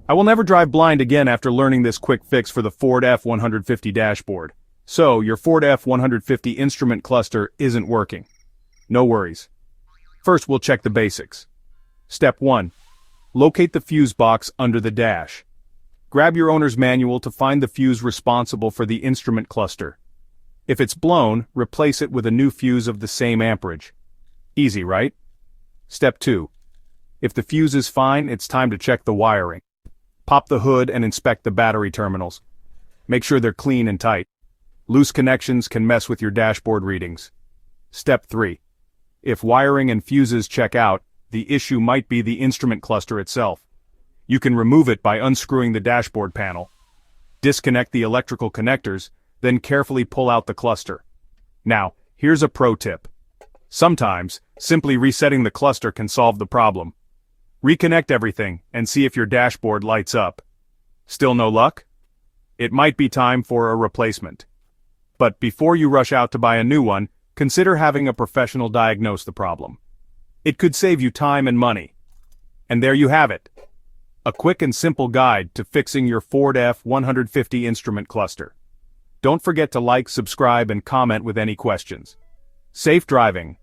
I will never drive blind again after learning this quick fix for the Ford F150 dashboard. So, your Ford F150 instrument cluster isn't working. No worries. First, we'll check the basics. Step 1. Locate the fuse box under the dash. Grab your owner's manual to find the fuse responsible for the instrument cluster. If it's blown, replace it with a new fuse of the same amperage. Easy, right? Step 2. If the fuse is fine, it's time to check the wiring. Pop the hood and inspect the battery terminals. Make sure they're clean and tight. Loose connections can mess with your dashboard readings. Step 3. If wiring and fuses check out, the issue might be the instrument cluster itself. You can remove it by unscrewing the dashboard panel. Disconnect the electrical connectors, then carefully pull out the cluster. Now, here's a pro tip. Sometimes, simply resetting the cluster can solve the problem. Reconnect everything and see if your dashboard lights up. Still no luck? It might be time for a replacement. But before you rush out to buy a new one, consider having a professional diagnose the problem. It could save you time and money. And there you have it. A quick and simple guide to fixing your Ford F150 instrument cluster. Don't forget to like, subscribe, and comment with any questions. Safe driving.